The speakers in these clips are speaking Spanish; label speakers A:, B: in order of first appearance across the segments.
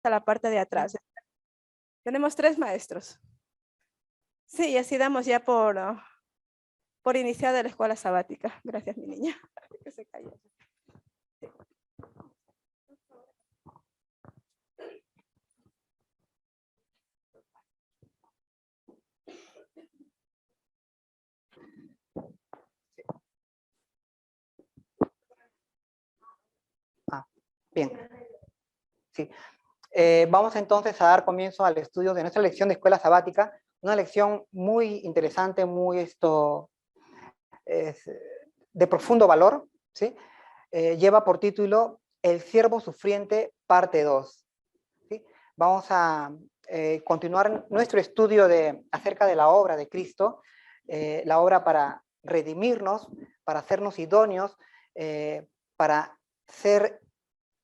A: hasta la parte de atrás. Tenemos 3 maestros. Sí, y así damos ya por iniciada la escuela sabática. Gracias, mi niña. Que se cayó.
B: Bien. Sí. Vamos entonces a dar comienzo al estudio de nuestra lección de escuela sabática, una lección muy interesante, muy de profundo valor, ¿sí? Lleva por título El siervo sufriente, parte 2. ¿Sí? Vamos a continuar nuestro estudio acerca de la obra de Cristo, la obra para redimirnos, para hacernos idóneos, para ser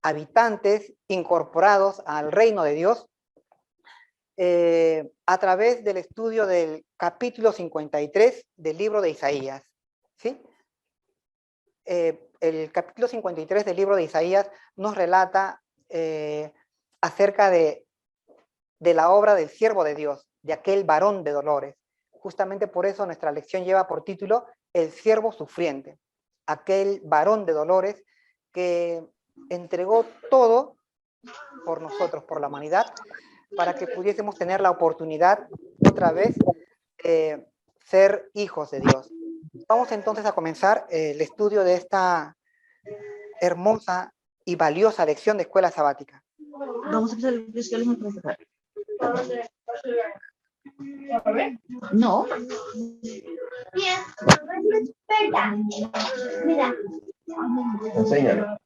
B: habitantes incorporados al reino de Dios, a través del estudio del capítulo 53 del libro de Isaías. ¿Sí? El capítulo 53 del libro de Isaías nos relata acerca de la obra del siervo de Dios, de aquel varón de dolores. Justamente por eso nuestra lección lleva por título El siervo sufriente, aquel varón de dolores que entregó todo por nosotros, por la humanidad, para que pudiésemos tener la oportunidad otra vez de ser hijos de Dios. Vamos entonces a comenzar el estudio de esta hermosa y valiosa lección de escuela sabática.
C: Vamos a empezar el cristianismo. No.
D: Bien. Mira.
E: Enséñalo.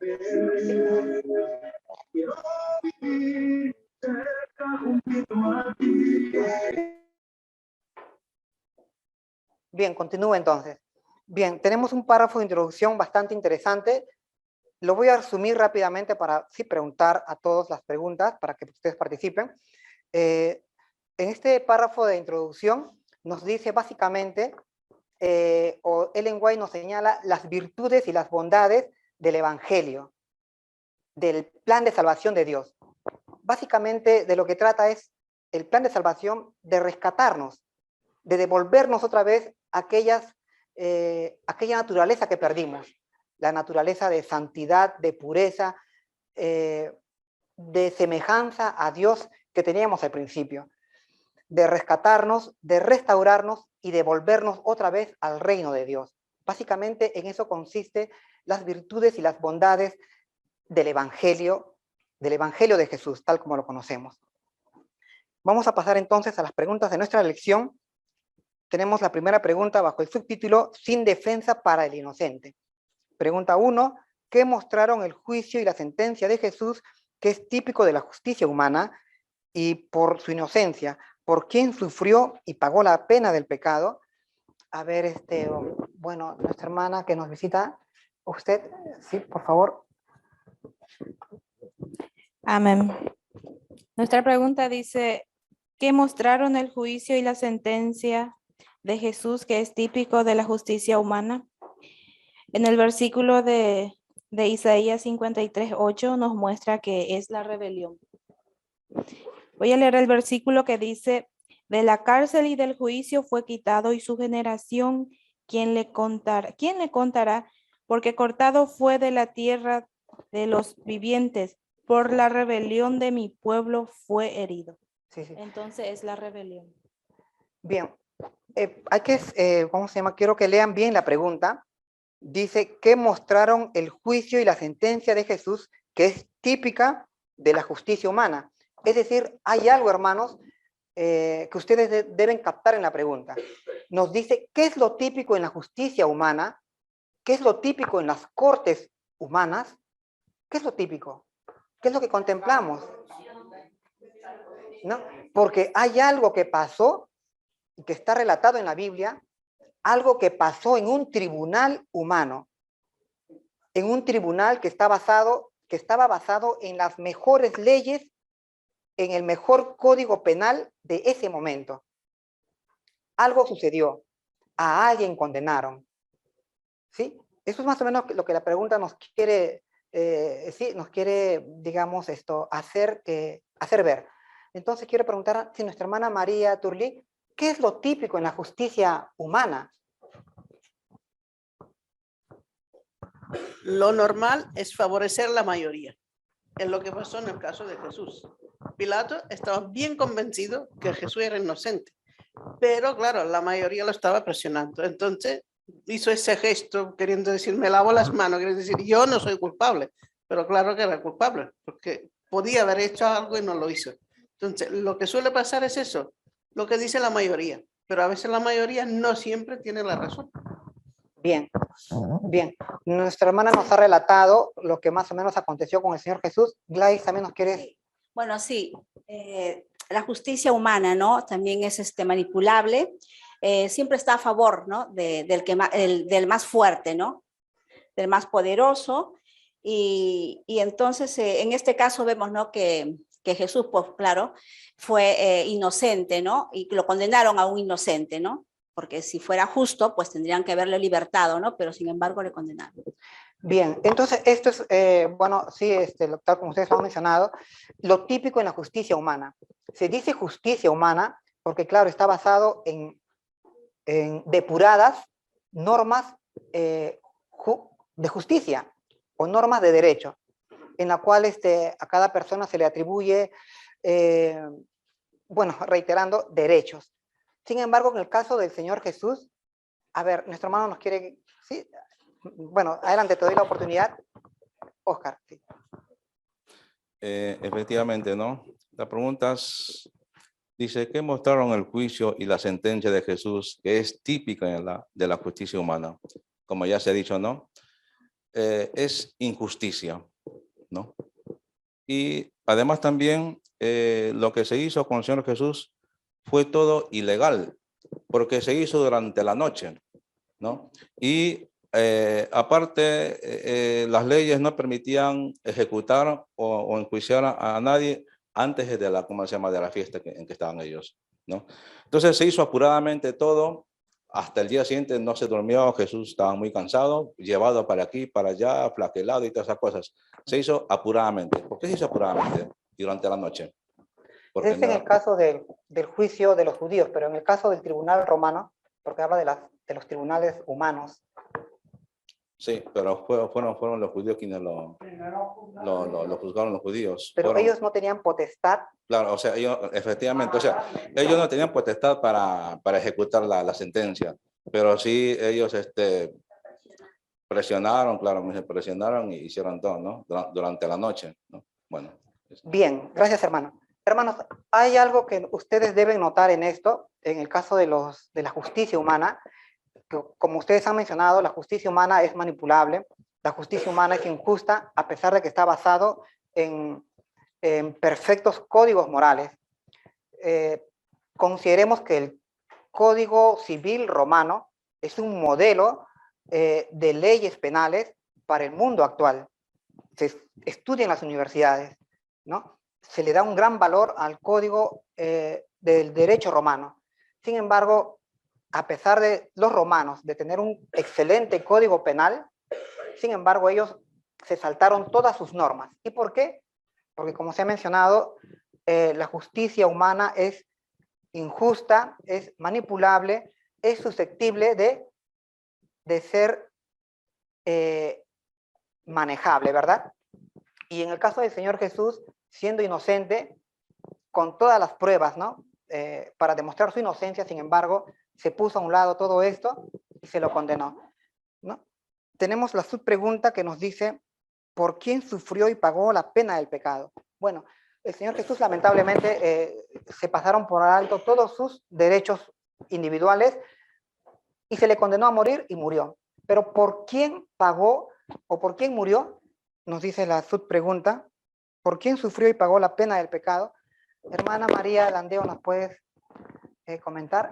B: Bien, continúo entonces. Bien, tenemos un párrafo de introducción bastante interesante. Lo voy a resumir rápidamente para sí preguntar a todos las preguntas, para que ustedes participen. En este párrafo de introducción nos dice básicamente, o Ellen White nos señala las virtudes y las bondades del Evangelio, del plan de salvación de Dios. Básicamente de lo que trata es el plan de salvación de rescatarnos, de devolvernos otra vez aquella naturaleza que perdimos, la naturaleza de santidad, de pureza, de semejanza a Dios que teníamos al principio, de rescatarnos, de restaurarnos y devolvernos otra vez al reino de Dios. Básicamente en eso consiste las virtudes y las bondades del Evangelio de Jesús, tal como lo conocemos. Vamos a pasar entonces a las preguntas de nuestra lección. Tenemos la primera pregunta bajo el subtítulo Sin defensa para el inocente. Pregunta 1. ¿Qué mostraron el juicio y la sentencia de Jesús, que es típico de la justicia humana, y por su inocencia? ¿Por quién sufrió y pagó la pena del pecado? A ver, bueno, nuestra hermana que nos visita, usted, sí, por favor.
A: Amén. Nuestra pregunta dice, ¿qué mostraron el juicio y la sentencia de Jesús, que es típico de la justicia humana? En el versículo de Isaías 53:8 nos muestra que es la rebelión. Voy a leer el versículo que dice, de la cárcel y del juicio fue quitado, y su generación, ¿quién le contará? Porque cortado fue de la tierra de los vivientes, por la rebelión de mi pueblo fue herido.
B: Sí, sí.
A: Entonces es la rebelión.
B: Bien, hay que, ¿cómo se llama? Quiero que lean bien la pregunta. Dice, ¿qué mostraron el juicio y la sentencia de Jesús, que es típica de la justicia humana? Es decir, hay algo, hermanos, que ustedes deben captar en la pregunta. Nos dice, ¿qué es lo típico en la justicia humana? ¿Qué es lo típico en las cortes humanas? ¿Qué es lo típico? ¿Qué es lo que contemplamos? ¿No? Porque hay algo que pasó y que está relatado en la Biblia, algo que pasó en un tribunal humano, en un tribunal que estaba basado en las mejores leyes, en el mejor código penal de ese momento. Algo sucedió, a alguien condenaron. ¿Sí? Eso es más o menos lo que la pregunta nos quiere, sí, nos quiere, digamos, hacer que hacer ver. Entonces quiero preguntar si nuestra hermana María Turli, ¿qué es lo típico en la justicia humana?
F: Lo normal es favorecer la mayoría. Es lo que pasó en el caso de Jesús. Pilato estaba bien convencido que Jesús era inocente, pero claro, la mayoría lo estaba presionando. Entonces hizo ese gesto queriendo decir, me lavo las manos, queriendo decir, yo no soy culpable, pero claro que era culpable, porque podía haber hecho algo y no lo hizo. Entonces, lo que suele pasar es eso, lo que dice la mayoría, pero a veces la mayoría no siempre tiene la razón.
B: Bien, bien. Nuestra hermana nos ha relatado lo que más o menos aconteció con el Señor Jesús. Gladys, también nos quieres...
G: Bueno, sí, la justicia humana, ¿no? También es manipulable. Siempre está a favor, ¿no? Del más fuerte, ¿no? Del más poderoso. Y entonces, en este caso vemos, ¿no? Que Jesús, pues claro, fue inocente, ¿no? Y lo condenaron a un inocente, ¿no? Porque si fuera justo, pues tendrían que haberle libertado, ¿no? Pero sin embargo le condenaron.
B: Bien, entonces esto es, bueno, sí, tal como ustedes lo han mencionado, lo típico en la justicia humana. Se dice justicia humana porque, claro, está basado en depuradas normas de justicia o normas de derecho, en la cual a cada persona se le atribuye, bueno, reiterando, derechos. Sin embargo, en el caso del Señor Jesús, a ver, nuestro hermano nos quiere, ¿sí? Bueno, adelante, te doy la oportunidad. Oscar, sí.
E: Efectivamente, ¿no? La pregunta dice, ¿qué mostraron el juicio y la sentencia de Jesús que es típica de la justicia humana? Como ya se ha dicho, ¿no? Es injusticia, ¿no? Y además también lo que se hizo con el Señor Jesús fue todo ilegal, porque se hizo durante la noche, ¿no? Y aparte, las leyes no permitían ejecutar o enjuiciar a nadie antes de la, ¿cómo se llama?, de la fiesta en que estaban ellos, ¿no? Entonces se hizo apuradamente todo. Hasta el día siguiente no se durmió, Jesús estaba muy cansado, llevado para aquí, para allá, flagelado y todas esas cosas. Se hizo apuradamente. ¿Por qué se hizo apuradamente durante la noche? Porque
B: Es en el caso del juicio de los judíos, pero en el caso del tribunal romano, porque habla de los tribunales humanos.
E: Sí, pero fueron los judíos quienes lo juzgaron, los judíos.
B: Pero ellos no tenían potestad.
E: Claro, o sea, ellos, efectivamente, o sea, ellos no tenían potestad para ejecutar la sentencia, pero sí ellos presionaron, claro, presionaron y hicieron todo, ¿no? Durante la noche, ¿no? Bueno.
B: Bien, gracias, hermano. Hermanos, hay algo que ustedes deben notar en esto, en el caso de la justicia humana, que, como ustedes han mencionado, la justicia humana es manipulable, la justicia humana es injusta, a pesar de que está basado en perfectos códigos morales. Consideremos que el Código Civil Romano es un modelo de leyes penales para el mundo actual. Se estudia en las universidades, ¿no? Se le da un gran valor al código del derecho romano. Sin embargo, a pesar de los romanos de tener un excelente código penal, sin embargo, ellos se saltaron todas sus normas. ¿Y por qué? Porque, como se ha mencionado, la justicia humana es injusta, es manipulable, es susceptible de ser manejable, ¿verdad? Y en el caso del Señor Jesús, siendo inocente, con todas las pruebas, ¿no? Para demostrar su inocencia, sin embargo, se puso a un lado todo esto y se lo condenó, ¿no? Tenemos la subpregunta que nos dice, ¿por quién sufrió y pagó la pena del pecado? Bueno, el Señor Jesús lamentablemente se pasaron por alto todos sus derechos individuales y se le condenó a morir y murió. Pero ¿por quién pagó o por quién murió? Nos dice la subpregunta, ¿por quién sufrió y pagó la pena del pecado? Hermana María Landeo, ¿nos puedes comentar?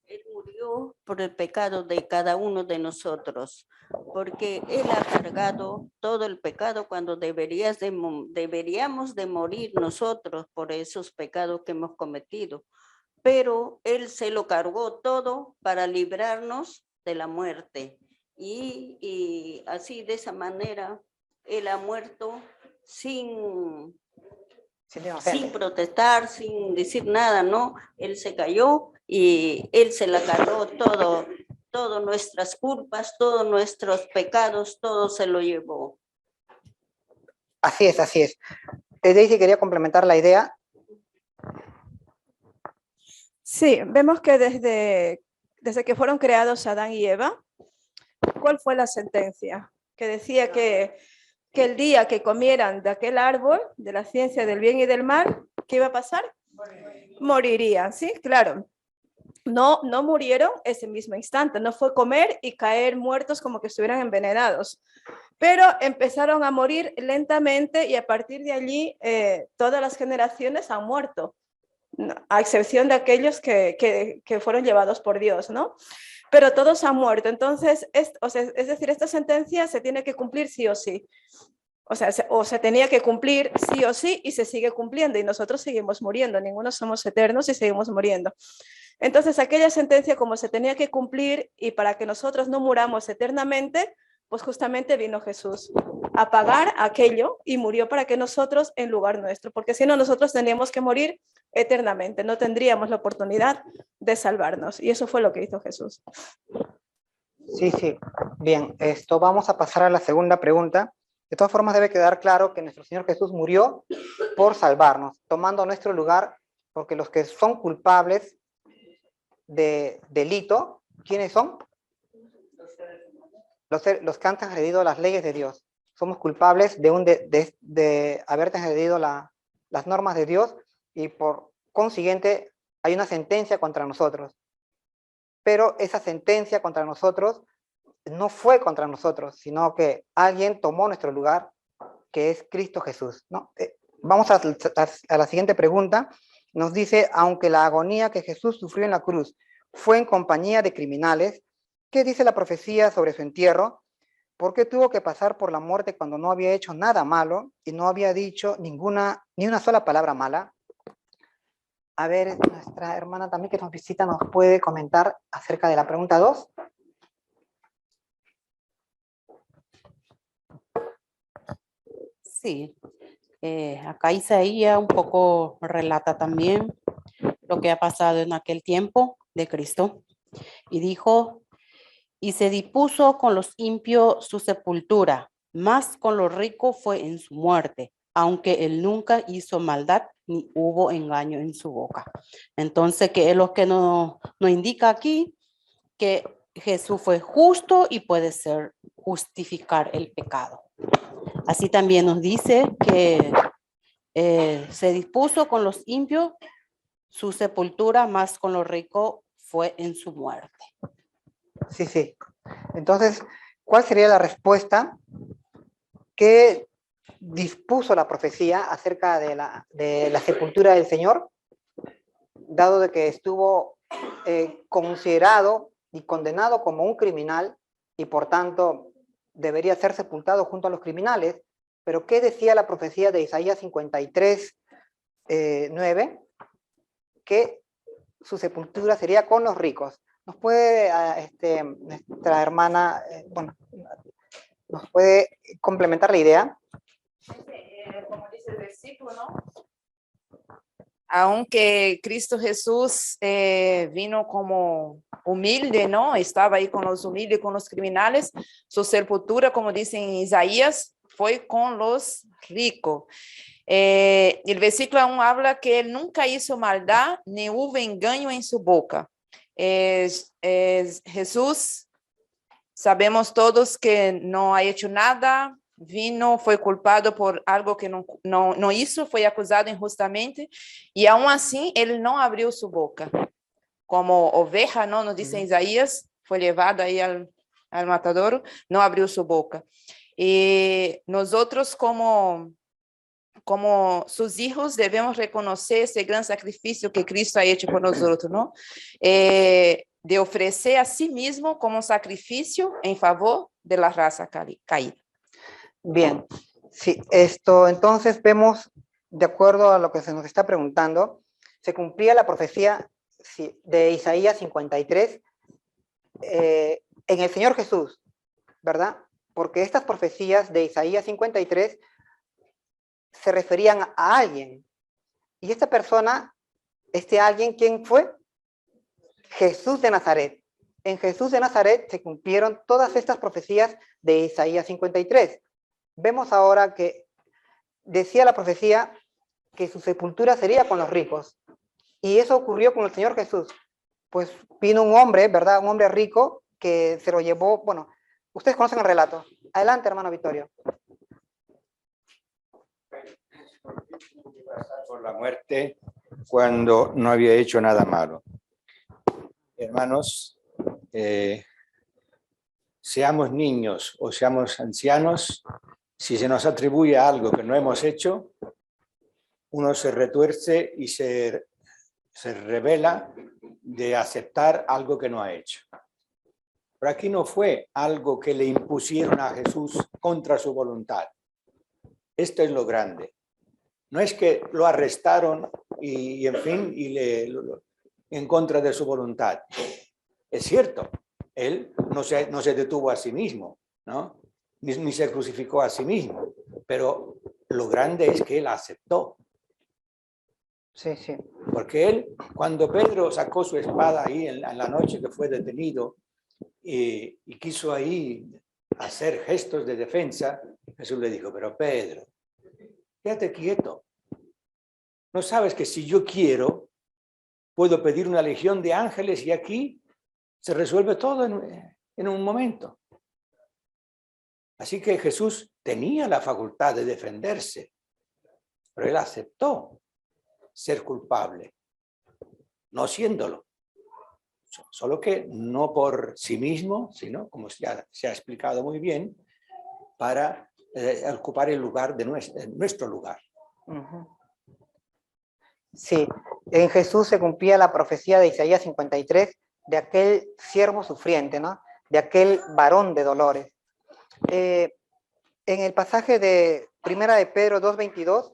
H: Él murió por el pecado de cada uno de nosotros, porque Él ha cargado todo el pecado cuando deberíamos de morir nosotros por esos pecados que hemos cometido. Pero Él se lo cargó todo para librarnos de la muerte. y así de esa manera él ha muerto sin
B: inocente.
H: protestar, sin decir nada, ¿no? Él se cayó y él se la cargó todas nuestras culpas, todos nuestros pecados, todo se lo llevó.
B: Así es, así es. Daisy quería complementar la idea.
I: Sí, vemos que desde que fueron creados Adán y Eva, ¿cuál fue la sentencia? Que decía que el día que comieran de aquel árbol, de la ciencia del bien y del mal, ¿qué iba a pasar? Morirían, ¿sí? Claro. No murieron ese mismo instante, no fue comer y caer muertos como que estuvieran envenenados, pero empezaron a morir lentamente y a partir de allí todas las generaciones han muerto, a excepción de aquellos que fueron llevados por Dios, ¿no? Pero todos han muerto. Entonces, es decir, esta sentencia se tiene que cumplir sí o sí. O sea, se tenía que cumplir sí o sí y se sigue cumpliendo y nosotros seguimos muriendo. Ninguno somos eternos y seguimos muriendo. Entonces, aquella sentencia como se tenía que cumplir y para que nosotros no muramos eternamente, pues justamente vino Jesús a pagar aquello y murió para que nosotros en lugar nuestro, porque si no nosotros tendríamos que morir eternamente, no tendríamos la oportunidad de salvarnos y eso fue lo que hizo Jesús.
B: Sí, sí. Bien, vamos a pasar a la segunda pregunta. De todas formas debe quedar claro que nuestro Señor Jesús murió por salvarnos, tomando nuestro lugar, porque los que son culpables de delito, ¿quiénes son? Los que han transgredido las leyes de Dios. Somos culpables de haber transgredido las normas de Dios y por consiguiente hay una sentencia contra nosotros. Pero esa sentencia contra nosotros no fue contra nosotros, sino que alguien tomó nuestro lugar, que es Cristo Jesús, ¿no? Vamos a la siguiente pregunta. Nos dice, aunque la agonía que Jesús sufrió en la cruz fue en compañía de criminales, ¿qué dice la profecía sobre su entierro? ¿Por qué tuvo que pasar por la muerte cuando no había hecho nada malo y no había dicho ni una sola palabra mala? A ver, nuestra hermana también que nos visita nos puede comentar acerca de la pregunta 2.
J: Sí, acá Isaías un poco relata también lo que ha pasado en aquel tiempo de Cristo y dijo, y se dispuso con los impios su sepultura, más con los ricos fue en su muerte, aunque él nunca hizo maldad ni hubo engaño en su boca. Entonces, que es lo que nos indica aquí, que Jesús fue justo y puede ser justificar el pecado. Así también nos dice que se dispuso con los impios su sepultura, más con los ricos fue en su muerte.
B: Sí, sí. Entonces, ¿cuál sería la respuesta que dispuso la profecía acerca de la sepultura del Señor, dado de que estuvo considerado y condenado como un criminal y por tanto debería ser sepultado junto a los criminales? Pero ¿qué decía la profecía de Isaías 53, 9? Que su sepultura sería con los ricos. ¿Nos puede, nuestra hermana, nos puede complementar la idea?
A: Como dice el versículo, ¿no? Aunque Cristo Jesús vino como humilde, ¿no? Estaba ahí con los humildes, con los criminales. Su sepultura, como dice en Isaías, fue con los ricos. El versículo aún habla que él nunca hizo maldad, ni hubo engaño en su boca. Jesús, sabemos todos que no ha hecho nada, vino, fue culpado por algo que no hizo, fue acusado injustamente, y aún así él no abrió su boca. Como oveja, ¿no? Nos dice Isaías, fue llevado ahí al matadero, no abrió su boca. Y nosotros como sus hijos debemos reconocer ese gran sacrificio que Cristo ha hecho por nosotros, ¿no? De ofrecer a sí mismo como sacrificio en favor de la raza caída.
B: Bien, sí, entonces vemos, de acuerdo a lo que se nos está preguntando, se cumplía la profecía de Isaías 53 en el Señor Jesús, ¿verdad? Porque estas profecías de Isaías 53 se referían a alguien. Y esta persona, este alguien, ¿quién fue? Jesús de Nazaret. En Jesús de Nazaret se cumplieron todas estas profecías de Isaías 53. Vemos ahora que decía la profecía que su sepultura sería con los ricos. Y eso ocurrió con el Señor Jesús. Pues vino un hombre, ¿verdad? Un hombre rico que se lo llevó, bueno, ustedes conocen el relato. Adelante, hermano Vittorio.
K: Por la muerte cuando no había hecho nada malo. Hermanos, seamos niños o seamos ancianos, si se nos atribuye algo que no hemos hecho, uno se retuerce y se revela de aceptar algo que no ha hecho. Pero aquí no fue algo que le impusieron a Jesús contra su voluntad. Esto es lo grande. No es que lo arrestaron y en fin, en contra de su voluntad. Es cierto, él no se detuvo a sí mismo, ¿no? Ni se crucificó a sí mismo, pero lo grande es que él aceptó.
B: Sí, sí.
K: Porque él, cuando Pedro sacó su espada ahí en la noche que fue detenido y quiso ahí hacer gestos de defensa, Jesús le dijo, pero Pedro, quédate quieto. ¿No sabes que si yo quiero, puedo pedir una legión de ángeles y aquí se resuelve todo en un momento? Así que Jesús tenía la facultad de defenderse, pero él aceptó ser culpable, no siéndolo. Solo que no por sí mismo, sino, como ya se ha explicado muy bien, para ocupar el lugar de nuestro lugar.
B: Sí, en Jesús se cumplía la profecía de Isaías 53 de aquel siervo sufriente, ¿no? De aquel varón de dolores. En el pasaje de Primera de Pedro 2:22,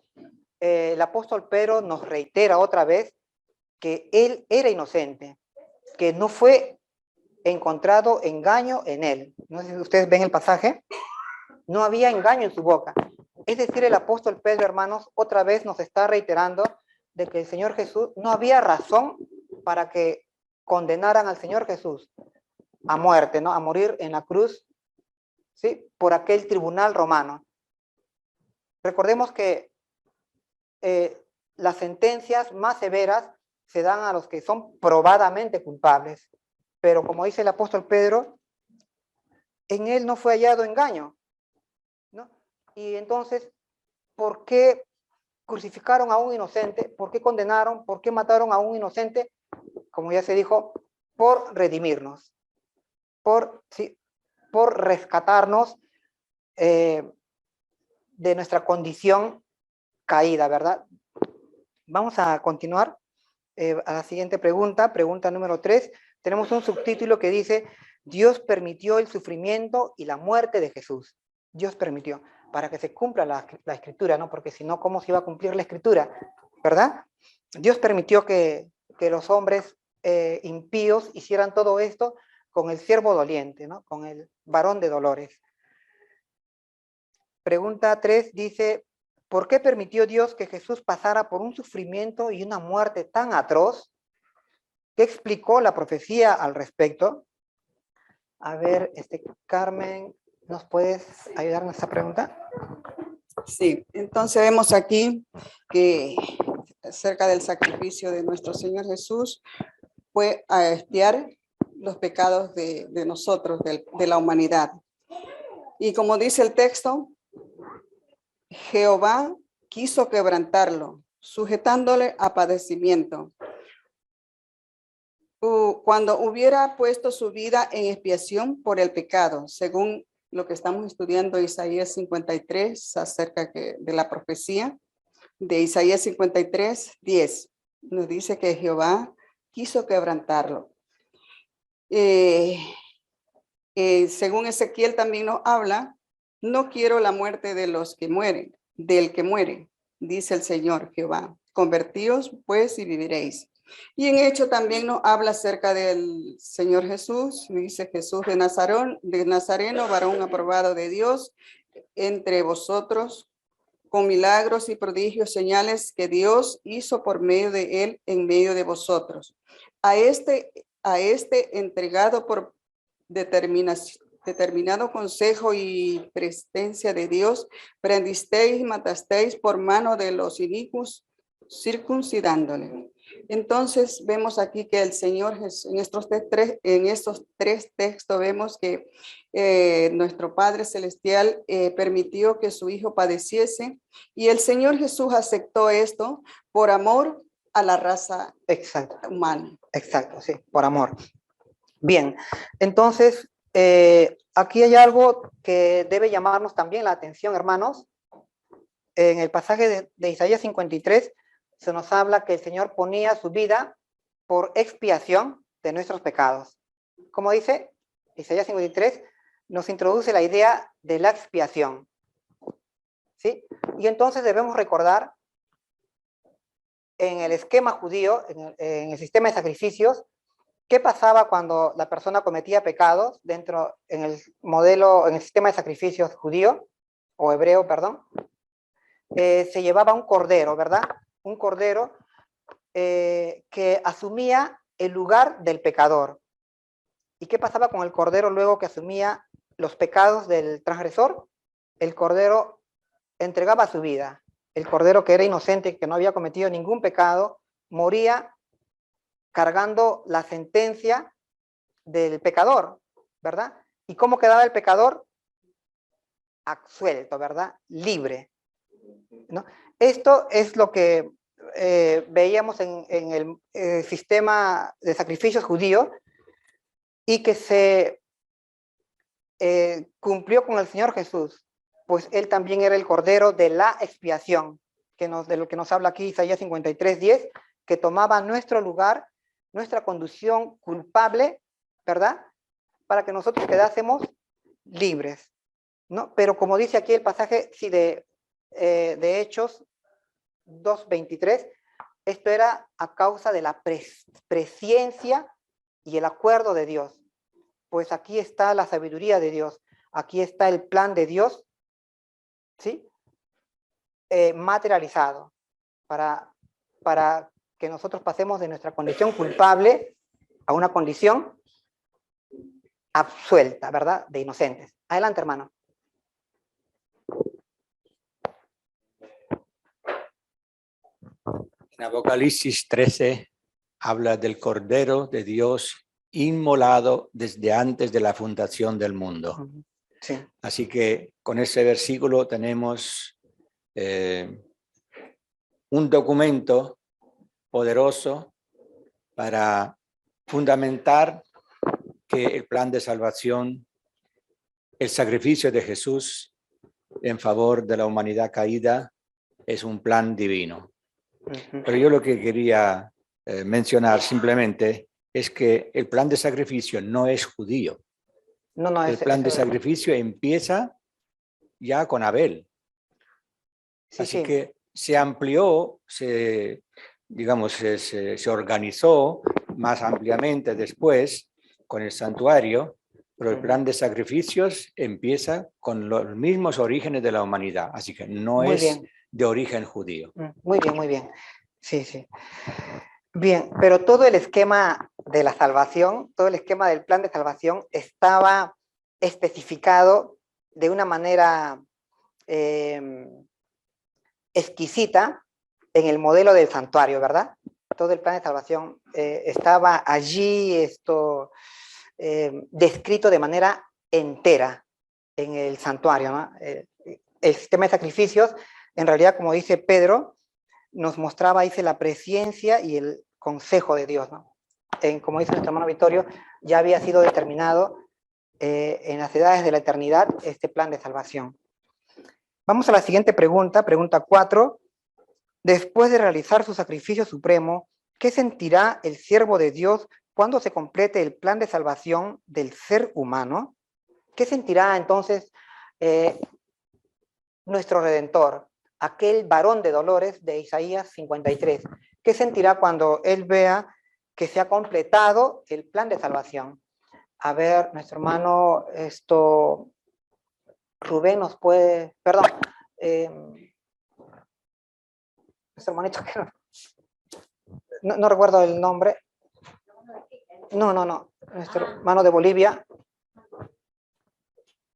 B: el apóstol Pedro nos reitera otra vez que él era inocente, que no fue encontrado engaño en él. No sé si ustedes ven el pasaje. No había engaño en su boca. Es decir, el apóstol Pedro, hermanos, otra vez nos está reiterando de que el Señor Jesús, no había razón para que condenaran al Señor Jesús a muerte, ¿no? A morir en la cruz, ¿sí? Por aquel tribunal romano. Recordemos que las sentencias más severas se dan a los que son probadamente culpables. Pero como dice el apóstol Pedro, en él no fue hallado engaño, ¿no? Y entonces, ¿por qué crucificaron a un inocente? ¿Por qué condenaron? ¿Por qué mataron a un inocente? Como ya se dijo, por redimirnos, por rescatarnos de nuestra condición caída, ¿verdad? Vamos a continuar a la siguiente pregunta, pregunta número 3. Tenemos un subtítulo que dice, Dios permitió el sufrimiento y la muerte de Jesús. Dios permitió, para que se cumpla la escritura, ¿no? Porque si no, ¿cómo se iba a cumplir la escritura? ¿Verdad? Dios permitió que los hombres impíos hicieran todo esto con el siervo doliente, ¿no? Con el varón de dolores. Pregunta 3 dice, ¿por qué permitió Dios que Jesús pasara por un sufrimiento y una muerte tan atroz? ¿Qué explicó la profecía al respecto? A ver, Carmen, ¿nos puedes ayudar en esta pregunta?
L: Sí, entonces vemos aquí que acerca del sacrificio de nuestro Señor Jesús fue a expiar los pecados de nosotros, de la humanidad. Y como dice el texto, Jehová quiso quebrantarlo, sujetándole a padecimiento. Cuando hubiera puesto su vida en expiación por el pecado, según lo que estamos estudiando Isaías 53, acerca de la profecía de Isaías 53, 10, nos dice que Jehová quiso quebrantarlo. Según Ezequiel también nos habla, no quiero la muerte de los que mueren, del que muere, dice el Señor Jehová. Convertíos pues y viviréis. Y en Hecho también nos habla acerca del Señor Jesús. Dice Jesús de Nazareno, varón aprobado de Dios entre vosotros, con milagros y prodigios, señales que Dios hizo por medio de él en medio de vosotros. A este entregado por determinado consejo y presencia de Dios, prendisteis y matasteis por mano de los inicuos, circuncidándole. Entonces vemos aquí que el Señor Jesús, en estos tres textos vemos que nuestro Padre Celestial permitió que su Hijo padeciese, y el Señor Jesús aceptó esto por amor a la raza humana.
B: Exacto, sí, por amor. Bien, entonces aquí hay algo que debe llamarnos también la atención, hermanos. En el pasaje de Isaías 53 se nos habla que el Señor ponía su vida por expiación de nuestros pecados. Como dice Isaías 53, nos introduce la idea de la expiación, ¿sí? Y entonces debemos recordar en el esquema judío, en el sistema de sacrificios, qué pasaba cuando la persona cometía pecados en el modelo, en el sistema de sacrificios judío, o hebreo, perdón. Se llevaba un cordero, ¿verdad? Un cordero que asumía el lugar del pecador. ¿Y qué pasaba con el cordero luego que asumía los pecados del transgresor? El cordero entregaba su vida. El cordero, que era inocente, que no había cometido ningún pecado, moría cargando la sentencia del pecador, ¿verdad? ¿Y cómo quedaba el pecador? Absuelto, ¿verdad? Libre, ¿no? Esto es lo que veíamos en el sistema de sacrificios judío, y que se cumplió con el Señor Jesús, pues Él también era el Cordero de la expiación, de lo que nos habla aquí Isaías 53:10, que tomaba nuestro lugar, nuestra condición culpable, ¿verdad? Para que nosotros quedásemos libres, ¿no? Pero como dice aquí el pasaje, sí, de Hechos 2:23, esto era a causa de la presciencia y el acuerdo de Dios. Pues aquí está la sabiduría de Dios, aquí está el plan de Dios, ¿sí? Materializado para que nosotros pasemos de nuestra condición culpable a una condición absuelta, ¿verdad? De inocentes. Adelante, hermano.
K: En Apocalipsis 13 habla del Cordero de Dios inmolado desde antes de la fundación del mundo.
B: Sí.
K: Así que con ese versículo tenemos un documento poderoso para fundamentar que el plan de salvación, el sacrificio de Jesús en favor de la humanidad caída, es un plan divino. Pero yo lo que quería mencionar simplemente es que el plan de sacrificio no es judío.
B: No,
K: el plan de sacrificio empieza ya con Abel.
B: Sí,
K: Así
B: sí.
K: que se amplió, se organizó más ampliamente después con el santuario, pero el plan de sacrificios empieza con los mismos orígenes de la humanidad. Así que no
B: Muy
K: es
B: bien.
K: de origen judío.
B: Muy bien, muy bien. Sí, sí. Bien, pero todo el esquema de la salvación, todo el esquema del plan de salvación estaba especificado de una manera exquisita en el modelo del santuario, ¿verdad? Todo el plan de salvación estaba allí, descrito de manera entera en el santuario, ¿no? El sistema de sacrificios, en realidad, como dice Pedro, nos mostraba, dice, la presciencia y el consejo de Dios, ¿no? Como dice nuestro hermano Vittorio, ya había sido determinado en las edades de la eternidad este plan de salvación. Vamos a la siguiente pregunta, pregunta 4. Después de realizar su sacrificio supremo, ¿qué sentirá el siervo de Dios cuando se complete el plan de salvación del ser humano? ¿Qué sentirá entonces nuestro Redentor, aquel varón de dolores de Isaías 53? ¿Qué sentirá cuando él vea que se ha completado el plan de salvación? A ver, nuestro hermano, Rubén nos puede, perdón, nuestro hermanito que no recuerdo el nombre. No, nuestro hermano de Bolivia.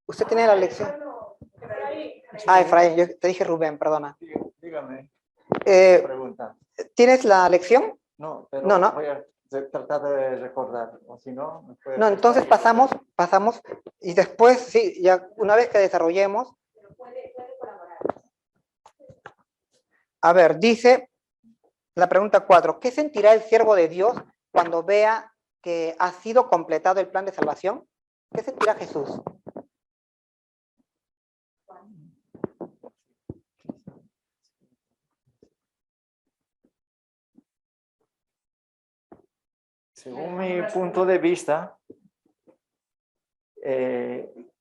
B: ¿Usted tiene la lección? Efraín, yo te dije Rubén, perdona.
M: Dígame. Pregunta.
B: ¿Tienes la lección?
M: No, pero
B: No.
M: voy a tratar de recordar, o si no... ¿me puede
B: No, entonces pasamos y después, sí, ya una vez que desarrollemos. A ver, dice la pregunta 4. ¿Qué sentirá el siervo de Dios cuando vea que ha sido completado el plan de salvación? ¿Qué sentirá Jesús?
M: Según mi punto de vista, en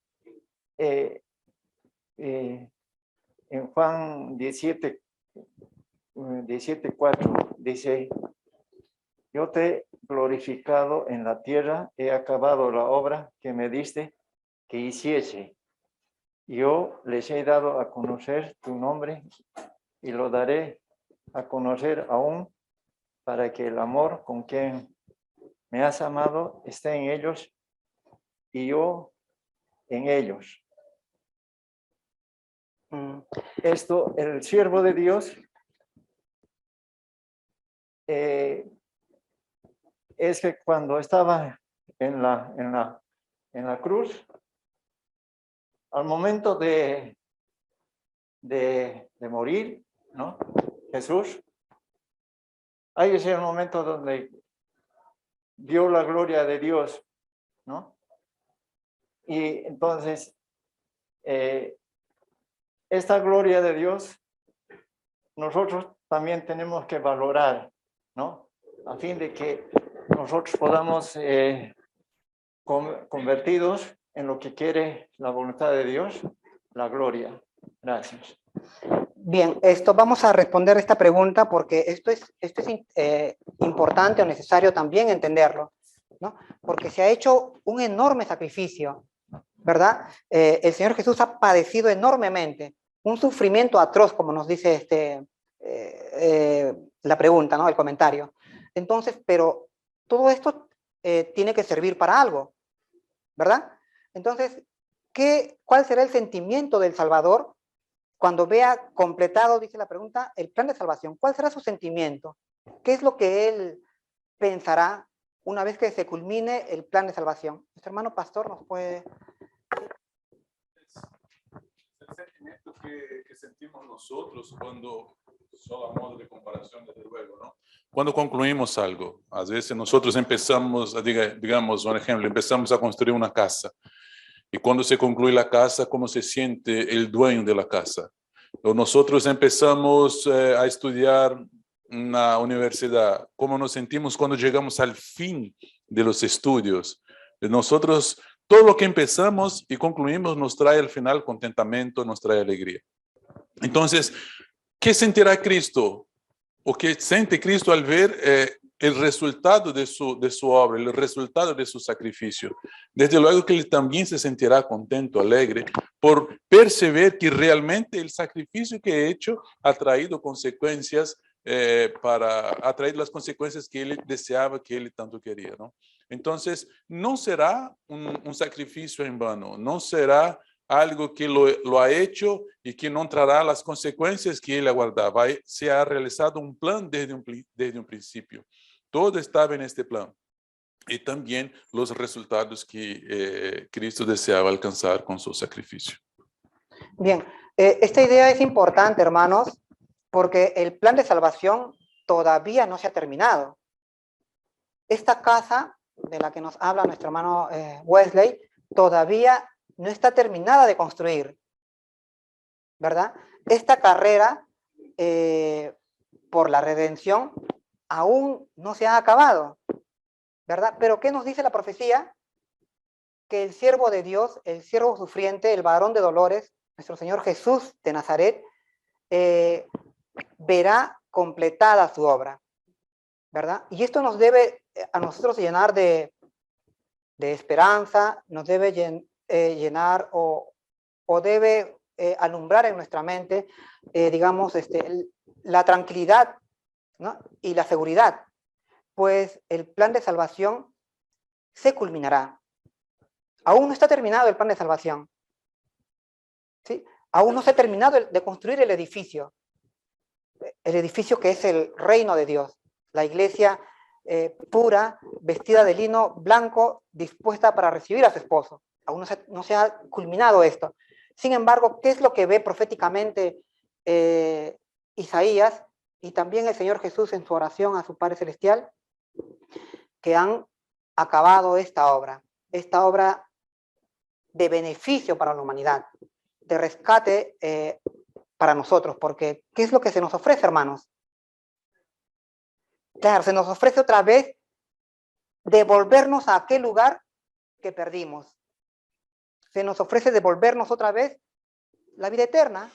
M: Juan 17:4 dice: yo te he glorificado en la tierra, he acabado la obra que me diste que hiciese. Yo les he dado a conocer tu nombre y lo daré a conocer aún, para que el amor con quien me has amado esté en ellos y yo en ellos. Esto, el siervo de Dios es que cuando estaba en la cruz, al momento de morir, ¿no? Jesús, ahí es el momento donde vio la gloria de Dios, ¿no? Y entonces, esta gloria de Dios, nosotros también tenemos que valorar, ¿no? A fin de que nosotros podamos convertidos en lo que quiere la voluntad de Dios, la gloria. Gracias.
B: Bien, vamos a responder esta pregunta porque esto es importante o necesario también entenderlo, ¿no? Porque se ha hecho un enorme sacrificio, ¿verdad? El Señor Jesús ha padecido enormemente, un sufrimiento atroz, como nos dice la pregunta, ¿no? El comentario. Entonces, pero todo esto tiene que servir para algo, ¿verdad? Entonces, ¿cuál será el sentimiento del Salvador cuando vea completado, dice la pregunta, el plan de salvación? ¿Cuál será su sentimiento? ¿Qué es lo que él pensará una vez que se culmine el plan de salvación? Nuestro hermano pastor nos puede...
N: El sentimiento que sentimos nosotros cuando, solo a modo de comparación, desde luego, ¿no? Cuando concluimos algo, a veces nosotros empezamos, digamos, un ejemplo, empezamos a construir una casa. Y cuando se concluye la casa, ¿cómo se siente el dueño de la casa? O nosotros empezamos a estudiar en la universidad, ¿cómo nos sentimos cuando llegamos al fin de los estudios? Nosotros, todo lo que empezamos y concluimos nos trae al final contentamiento, nos trae alegría. Entonces, ¿qué sentirá Cristo? ¿O qué siente Cristo al ver el resultado de su obra, el resultado de su sacrificio? Desde luego que él también se sentirá contento, alegre, por percibir que realmente el sacrificio que ha hecho ha traído consecuencias, ha traído las consecuencias que él deseaba, que él tanto quería, ¿no? Entonces, no será un sacrificio en vano, no será algo que lo ha hecho y que no traerá las consecuencias que él aguardaba. Se ha realizado un plan desde un principio. Todo estaba en este plan. Y también los resultados que Cristo deseaba alcanzar con su sacrificio.
B: Bien, esta idea es importante, hermanos, porque el plan de salvación todavía no se ha terminado. Esta casa de la que nos habla nuestro hermano Wesley todavía no está terminada de construir, ¿verdad? Esta carrera por la redención aún no se ha acabado, ¿verdad? Pero ¿qué nos dice la profecía? Que el siervo de Dios, el siervo sufriente, el varón de dolores, nuestro Señor Jesús de Nazaret, verá completada su obra. ¿verdad? Y esto nos debe a nosotros llenar de esperanza, nos debe llenar o debe alumbrar en nuestra mente, digamos, la tranquilidad, ¿no? Y la seguridad, pues el plan de salvación se culminará. Aún no está terminado el plan de salvación, ¿sí? Aún no se ha terminado de construir el edificio que es el reino de Dios, la iglesia pura, vestida de lino blanco, dispuesta para recibir a su esposo. Aún no se ha culminado esto. Sin embargo, ¿qué es lo que ve proféticamente Isaías y también el Señor Jesús en su oración a su Padre Celestial? Que han acabado esta obra de beneficio para la humanidad, de rescate para nosotros, porque ¿qué es lo que se nos ofrece, hermanos? Claro, se nos ofrece otra vez devolvernos a aquel lugar que perdimos. Se nos ofrece devolvernos otra vez la vida eterna.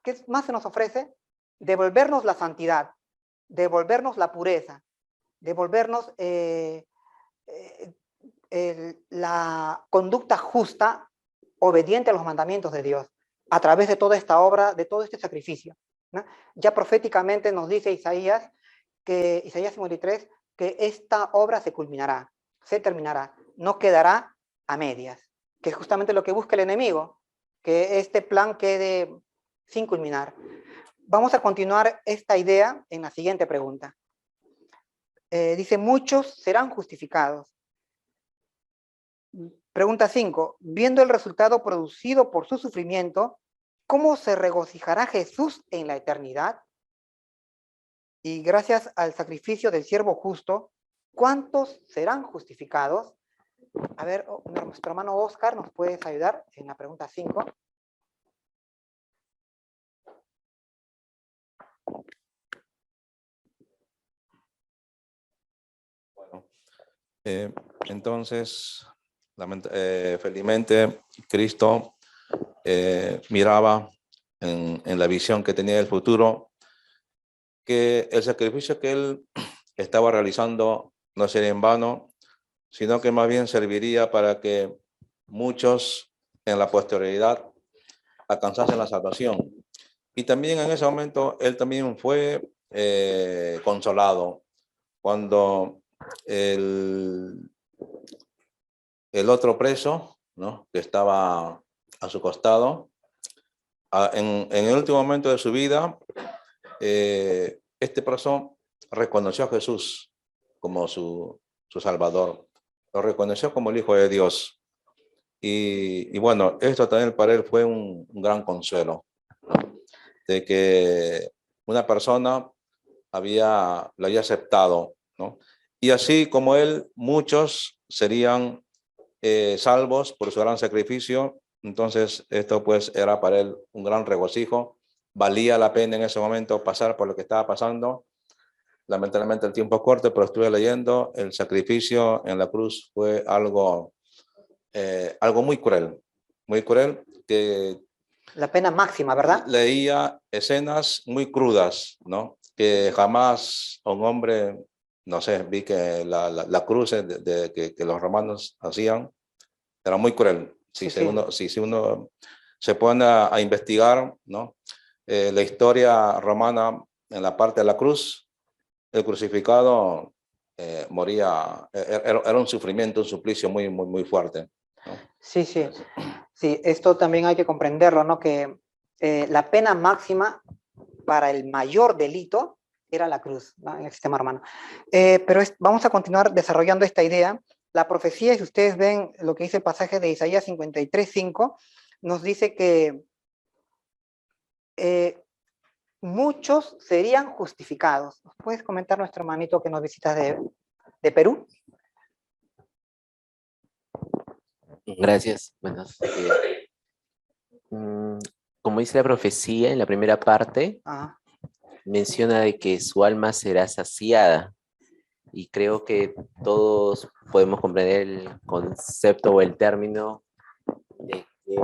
B: ¿Qué más se nos ofrece? Devolvernos la santidad, devolvernos la pureza, devolvernos la conducta justa, obediente a los mandamientos de Dios, a través de toda esta obra, de todo este sacrificio, ¿no? Ya proféticamente nos dice Isaías 53, que esta obra se culminará, se terminará, no quedará a medias, que es justamente lo que busca el enemigo, que este plan quede sin culminar. Vamos a continuar esta idea en la siguiente pregunta. Dice, muchos serán justificados. Pregunta 5. Viendo el resultado producido por su sufrimiento, ¿cómo se regocijará Jesús en la eternidad? Y gracias al sacrificio del siervo justo, ¿cuántos serán justificados? A ver, nuestro hermano Oscar, ¿nos puedes ayudar en la pregunta 5?
E: Bueno, entonces, felizmente, Cristo miraba en la visión que tenía del futuro que el sacrificio que él estaba realizando no sería en vano, sino que más bien serviría para que muchos en la posterioridad alcanzasen la salvación. Y también en ese momento él también fue consolado cuando el otro preso, ¿no?, que estaba a su costado, en el último momento de su vida, este preso reconoció a Jesús como su Salvador, lo reconoció como el Hijo de Dios. Y bueno, esto también para él fue un gran consuelo, ¿no?, de que una persona lo había aceptado, ¿no? Y así como él, muchos serían salvos por su gran sacrificio. Entonces esto pues era para él un gran regocijo. Valía la pena en ese momento pasar por lo que estaba pasando. Lamentablemente el tiempo es corto, pero estuve leyendo, el sacrificio en la cruz fue algo muy cruel, que
B: la pena máxima, ¿verdad?
E: Leía escenas muy crudas, ¿no?, que jamás un hombre, no sé, vi que la cruz que los romanos hacían era muy cruel. Si uno se pone a investigar, ¿no?, la historia romana en la parte de la cruz, el crucificado moría, era un sufrimiento, un suplicio muy fuerte, ¿no? Sí,
B: esto también hay que comprenderlo, ¿no? Que la pena máxima para el mayor delito era la cruz, ¿no?, en el sistema romano. Pero vamos a continuar desarrollando esta idea. La profecía, si ustedes ven lo que dice el pasaje de Isaías 53:5, nos dice que muchos serían justificados. ¿Nos puedes comentar, nuestro hermanito que nos visita de Perú?
O: Gracias. Bueno, como dice la profecía en la primera parte, menciona de que su alma será saciada. Y creo que todos podemos comprender el concepto o el término de que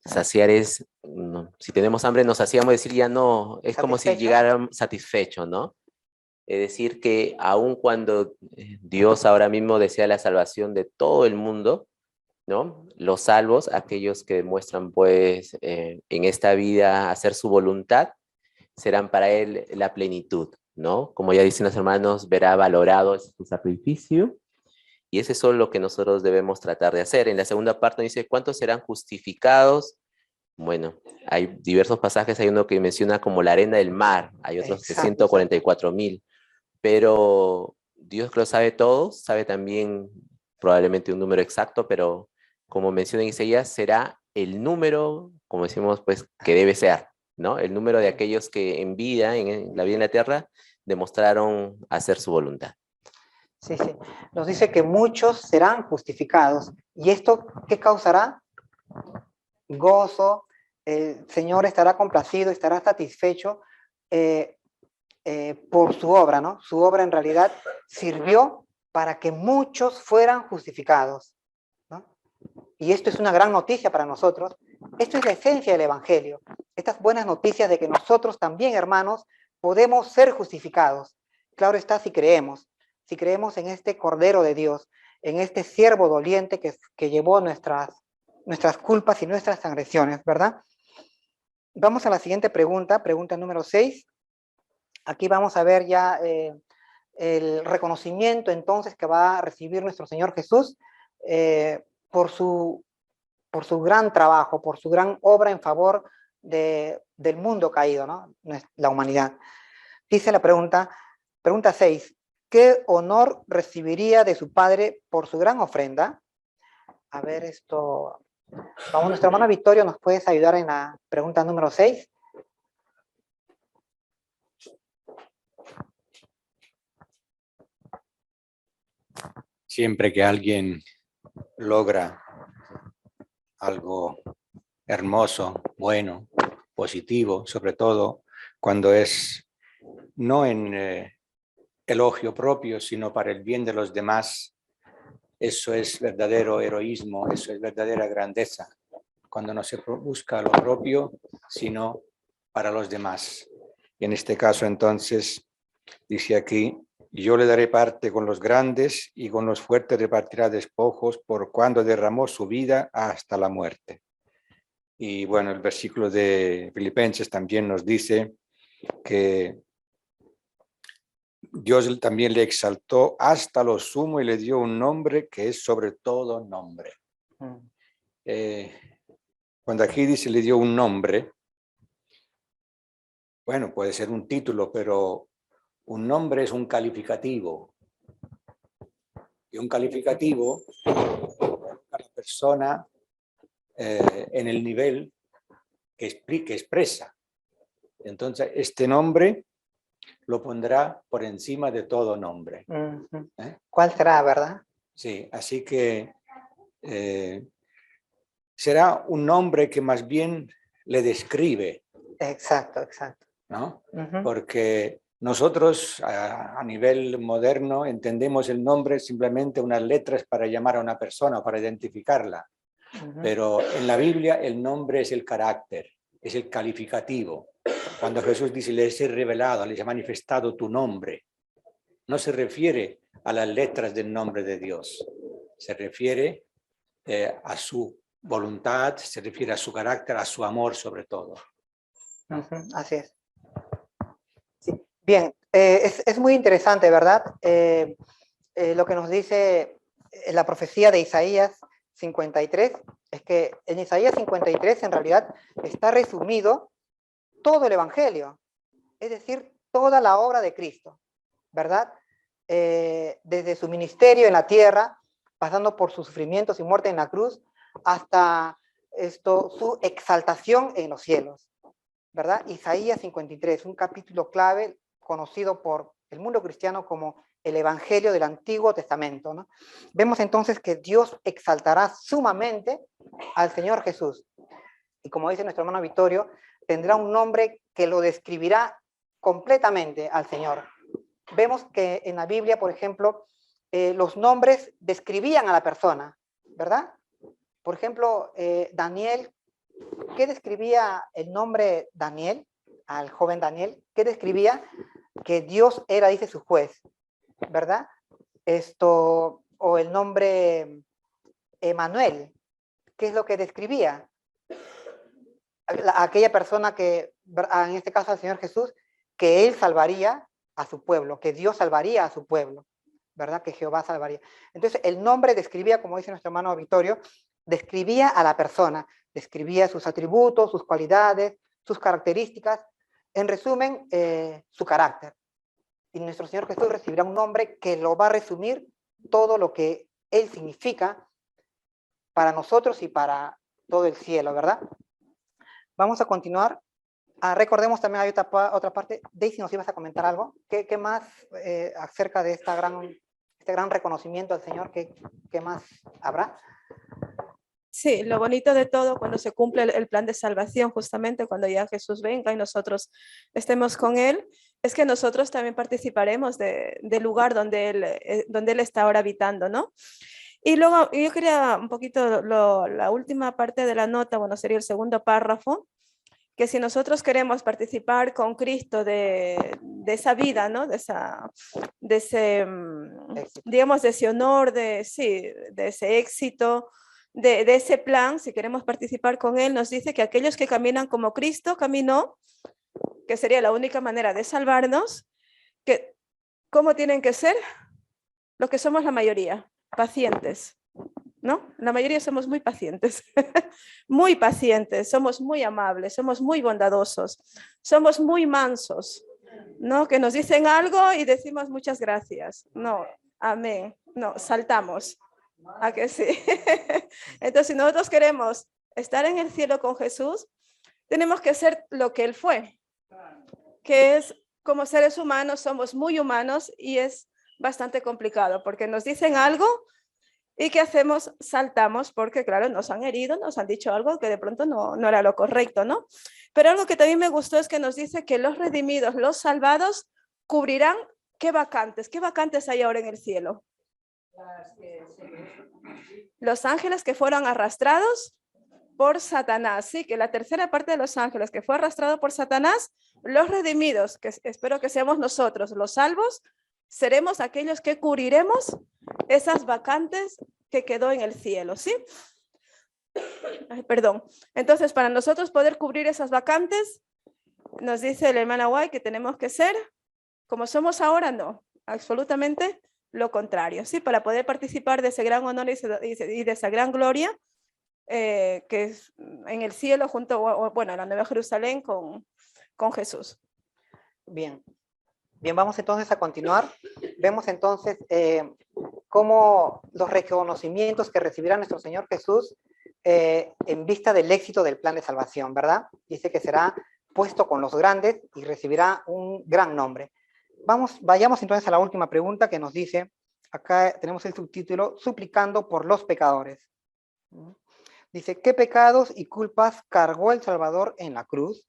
O: saciar es, si tenemos hambre nos saciamos, decir ya no, es como si llegara satisfecho, ¿no? Es decir, que aun cuando Dios ahora mismo desea la salvación de todo el mundo, ¿no? Los salvos, aquellos que demuestran pues en esta vida hacer su voluntad, serán para Él la plenitud, ¿no? Como ya dicen los hermanos, verá valorado su sacrificio. Y eso es lo que nosotros debemos tratar de hacer. En la segunda parte dice, ¿cuántos serán justificados? Bueno, hay diversos pasajes, hay uno que menciona como la arena del mar, hay otros que 144,000, pero Dios que lo sabe todo, sabe también probablemente un número exacto, pero como menciona en Isaías, será el número, como decimos, pues, que debe ser, ¿no? El número de aquellos que en vida, en la vida en la tierra, demostraron hacer su voluntad.
B: Sí, sí. Nos dice que muchos serán justificados. ¿Y esto qué causará? Gozo. El Señor estará complacido, estará satisfecho por su obra, ¿no? Su obra en realidad sirvió para que muchos fueran justificados, ¿no? Y esto es una gran noticia para nosotros. Esto es la esencia del Evangelio. Estas buenas noticias de que nosotros también, hermanos, podemos ser justificados. Claro está, si creemos en este Cordero de Dios, en este siervo doliente que llevó nuestras culpas y nuestras transgresiones, ¿verdad? Vamos a la siguiente pregunta, pregunta número 6. Aquí vamos a ver ya el reconocimiento entonces que va a recibir nuestro Señor Jesús por su gran trabajo, por su gran obra en favor del mundo caído, ¿no? La humanidad. Dice la pregunta 6. ¿Qué honor recibiría de su padre por su gran ofrenda? A ver esto. Vamos, nuestro hermano Victorio, ¿nos puedes ayudar en la pregunta número 6?
K: Siempre que alguien logra algo hermoso, bueno, positivo, sobre todo cuando es no en elogio propio, sino para el bien de los demás, eso es verdadero heroísmo, eso es verdadera grandeza, cuando no se busca lo propio, sino para los demás. Y en este caso, entonces, dice aquí, yo le daré parte con los grandes y con los fuertes repartirá despojos por cuando derramó su vida hasta la muerte. Y bueno, el versículo de Filipenses también nos dice que Dios también le exaltó hasta lo sumo y le dio un nombre que es sobre todo nombre. Cuando aquí dice le dio un nombre, bueno, puede ser un título, pero un nombre es un calificativo. Y un calificativo a la persona en el nivel que expresa. Entonces, este nombre lo pondrá por encima de todo nombre.
B: ¿Cuál será, verdad?
K: Sí, así que será un nombre que más bien le describe.
B: Exacto, exacto.
K: ¿No? Porque nosotros a nivel moderno entendemos el nombre simplemente unas letras para llamar a una persona, para identificarla. Pero en la Biblia el nombre es el carácter, es el calificativo. Cuando Jesús dice, les he revelado, les he manifestado tu nombre, no se refiere a las letras del nombre de Dios, se refiere a su voluntad, se refiere a su carácter, a su amor sobre todo.
B: Así es. Sí. Bien, es muy interesante, ¿verdad? Lo que nos dice la profecía de Isaías 53, es que en Isaías 53 en realidad está resumido todo el Evangelio, es decir, toda la obra de Cristo, ¿verdad? Desde su ministerio en la tierra, pasando por sus sufrimientos y muerte en la cruz, hasta su exaltación en los cielos, ¿verdad? Isaías 53, un capítulo clave conocido por el mundo cristiano como el Evangelio del Antiguo Testamento, ¿no? Vemos entonces que Dios exaltará sumamente al Señor Jesús. Y como dice nuestro hermano Vittorio, tendrá un nombre que lo describirá completamente al Señor. Vemos que en la Biblia, por ejemplo, los nombres describían a la persona, ¿verdad? Por ejemplo, Daniel, ¿qué describía el nombre Daniel? Al joven Daniel, ¿qué describía? que Dios era, dice, su juez, ¿verdad? O el nombre Emanuel, ¿qué es lo que describía? Aquella persona que, en este caso al Señor Jesús, que Él salvaría a su pueblo, que Dios salvaría a su pueblo, ¿verdad? Que Jehová salvaría. Entonces, el nombre describía, como dice nuestro hermano Vittorio, describía a la persona, describía sus atributos, sus cualidades, sus características, en resumen, su carácter. Y nuestro Señor Jesús recibirá un nombre que lo va a resumir todo lo que Él significa para nosotros y para todo el cielo, ¿verdad? Vamos a continuar. Recordemos también hay otra parte. Daisy, ¿nos ibas a comentar algo? ¿Qué más acerca de este gran reconocimiento al Señor? ¿Qué más habrá?
I: Sí, lo bonito de todo cuando se cumple el plan de salvación, justamente cuando ya Jesús venga y nosotros estemos con Él, es que nosotros también participaremos del lugar donde Él está ahora habitando, ¿no? Y luego yo quería un poquito la última parte de la nota, bueno, sería el segundo párrafo, que si nosotros queremos participar con Cristo de esa vida, ¿no? De ese, digamos, de ese honor, de ese éxito, de ese plan, si queremos participar con Él, nos dice que aquellos que caminan como Cristo caminó, que sería la única manera de salvarnos, que ¿cómo tienen que ser? Lo que somos la mayoría, pacientes, ¿no? La mayoría somos muy pacientes, muy pacientes, somos muy amables, somos muy bondadosos, somos muy mansos, ¿no? Que nos dicen algo y decimos muchas gracias, no, amén, no, saltamos. ¿A que sí? Entonces, si nosotros queremos estar en el cielo con Jesús, tenemos que ser lo que Él fue, que es, como seres humanos, somos muy humanos y es bastante complicado, porque nos dicen algo y ¿qué hacemos? Saltamos, porque claro, nos han herido, nos han dicho algo que de pronto no era lo correcto, ¿no? Pero algo que también me gustó es que nos dice que los redimidos, los salvados, cubrirán ¿qué vacantes hay ahora en el cielo? Los ángeles que fueron arrastrados por Satanás, sí, que la tercera parte de los ángeles que fue arrastrado por Satanás, los redimidos, que espero que seamos nosotros, los salvos, seremos aquellos que cubriremos esas vacantes que quedó en el cielo, ¿sí? Ay, perdón. Entonces, para nosotros poder cubrir esas vacantes, nos dice el hermano White que tenemos que ser como somos ahora, no, absolutamente lo contrario, ¿sí? Para poder participar de ese gran honor y de esa gran gloria que es en el cielo junto, bueno, en la Nueva Jerusalén con Jesús.
B: Bien, vamos entonces a continuar. Vemos entonces cómo los reconocimientos que recibirá nuestro Señor Jesús en vista del éxito del plan de salvación, ¿verdad? Dice que será puesto con los grandes y recibirá un gran nombre. Vayamos entonces a la última pregunta que nos dice, acá tenemos el subtítulo, suplicando por los pecadores. Dice, ¿qué pecados y culpas cargó el Salvador en la cruz?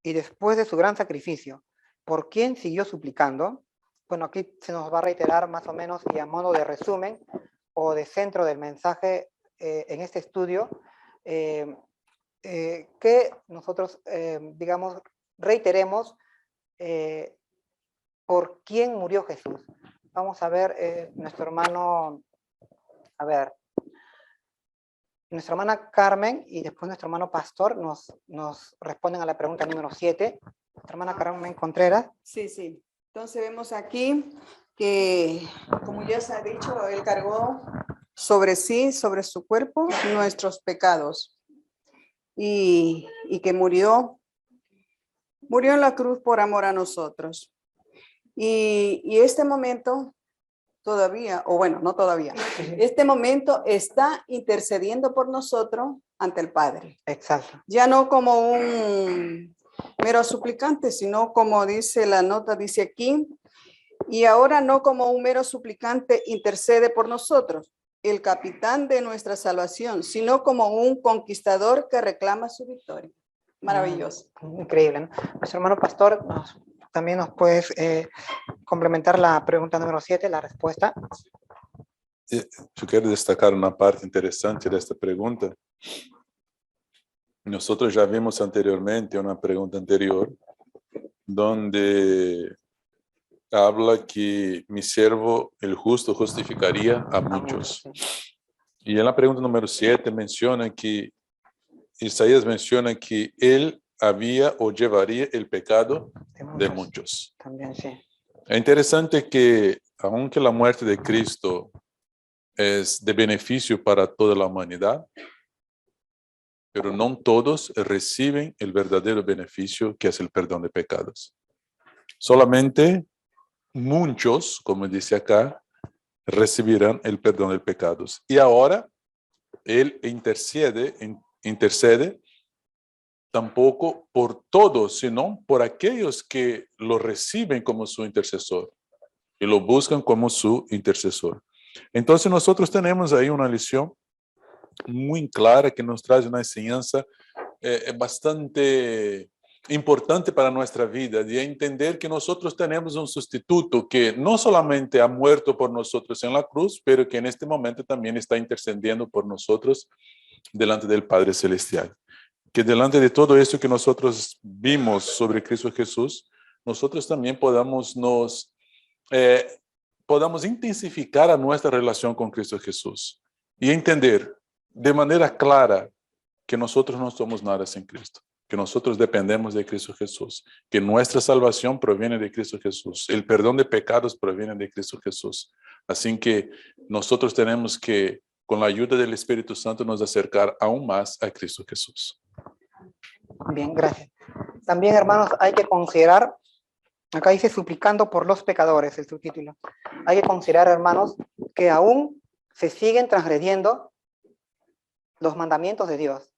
B: Y después de su gran sacrificio, ¿por quién siguió suplicando? Bueno, aquí se nos va a reiterar más o menos y a modo de resumen o de centro del mensaje en este estudio, que nosotros, digamos, reiteremos por quién murió Jesús. Vamos a ver, nuestra hermana Carmen y después nuestro hermano Pastor nos responden a la pregunta número 7. Nuestra hermana Carmen Contreras.
L: Sí. Entonces vemos aquí que, como ya se ha dicho, Él cargó sobre sí, sobre su cuerpo, nuestros pecados. Y que murió en la cruz por amor a nosotros. Y este momento todavía, o bueno, no todavía, este momento está intercediendo por nosotros ante el Padre.
B: Exacto.
L: Ya no como un mero suplicante, sino como dice la nota, dice aquí, y ahora no como un mero suplicante intercede por nosotros, el capitán de nuestra salvación, sino como un conquistador que reclama su victoria. Maravilloso.
B: Increíble, ¿no? Nuestro hermano Pastor también nos puedes complementar la pregunta número 7, la respuesta.
N: Yo quiero destacar una parte interesante de esta pregunta. Nosotros ya vimos anteriormente una pregunta anterior donde habla que mi siervo, el justo, justificaría a muchos. Y en la pregunta número 7 menciona que Isaías menciona que él había o llevaría el pecado de muchos.
B: También, sí.
N: Es interesante que aunque la muerte de Cristo es de beneficio para toda la humanidad, pero no todos reciben el verdadero beneficio que es el perdón de pecados. Solamente muchos, como dice acá, recibirán el perdón de pecados. Y ahora él intercede tampoco por todos, sino por aquellos que lo reciben como su intercesor y lo buscan como su intercesor. Entonces nosotros tenemos ahí una lección muy clara que nos trae una enseñanza bastante importante para nuestra vida, de entender que nosotros tenemos un sustituto que no solamente ha muerto por nosotros en la cruz, pero que en este momento también está intercediendo por nosotros delante del Padre Celestial. Que delante de todo eso que nosotros vimos sobre Cristo Jesús, nosotros también podamos intensificar a nuestra relación con Cristo Jesús y entender de manera clara que nosotros no somos nada sin Cristo, que nosotros dependemos de Cristo Jesús, que nuestra salvación proviene de Cristo Jesús, el perdón de pecados proviene de Cristo Jesús. Así que nosotros tenemos que, con la ayuda del Espíritu Santo, nos acercar aún más a Cristo Jesús.
B: Bien, gracias. También, hermanos, hay que considerar, acá dice suplicando por los pecadores, el subtítulo. Hay que considerar, hermanos, que aún se siguen transgrediendo los mandamientos de Dios.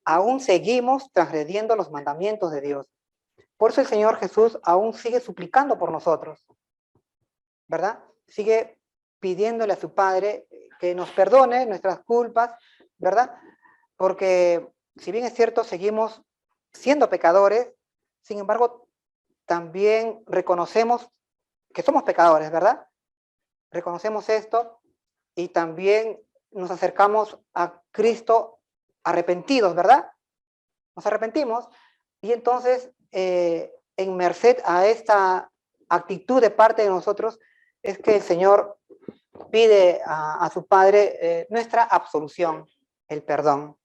B: Aún seguimos transgrediendo los mandamientos de Dios. Por eso el Señor Jesús aún sigue suplicando por nosotros, ¿verdad? Sigue pidiéndole a su Padre que nos perdone nuestras culpas, ¿verdad? Porque si bien es cierto, seguimos siendo pecadores, sin embargo, también reconocemos que somos pecadores, ¿verdad? Reconocemos esto y también nos acercamos a Cristo arrepentidos, ¿verdad? Nos arrepentimos y entonces, en merced a esta actitud de parte de nosotros, es que el Señor pide a su Padre nuestra absolución, el perdón.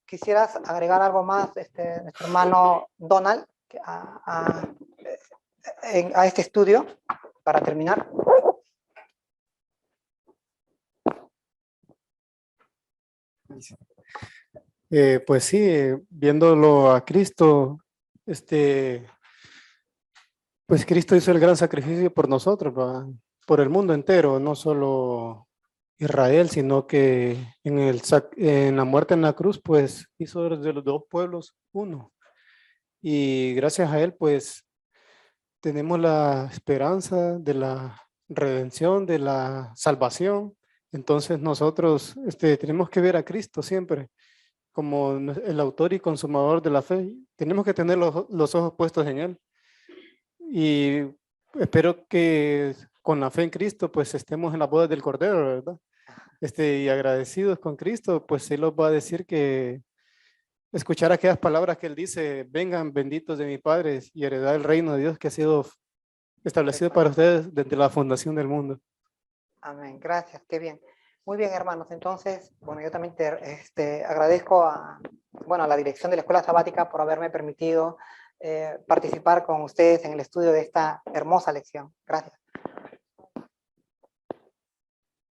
B: ¿Quisieras agregar algo más, nuestro hermano Donald, a este estudio para terminar?
P: Pues sí, viéndolo a Cristo, pues Cristo hizo el gran sacrificio por nosotros, ¿va? Por el mundo entero, no solo Israel, sino que en la muerte en la cruz, pues hizo de los dos pueblos uno. Y gracias a él, pues tenemos la esperanza de la redención, de la salvación. Entonces nosotros tenemos que ver a Cristo siempre como el autor y consumador de la fe. Tenemos que tener los ojos puestos en él. Y espero que con la fe en Cristo, pues estemos en la boda del Cordero, ¿verdad? Y agradecidos con Cristo, pues Él nos va a decir que escuchar aquellas palabras que Él dice: vengan benditos de mi Padre y heredad el reino de Dios que ha sido establecido para ustedes desde la fundación del mundo.
B: Amén, gracias, qué bien. Muy bien, hermanos, entonces, bueno, yo también te agradezco a la dirección de la Escuela Sabática por haberme permitido participar con ustedes en el estudio de esta hermosa lección. Gracias.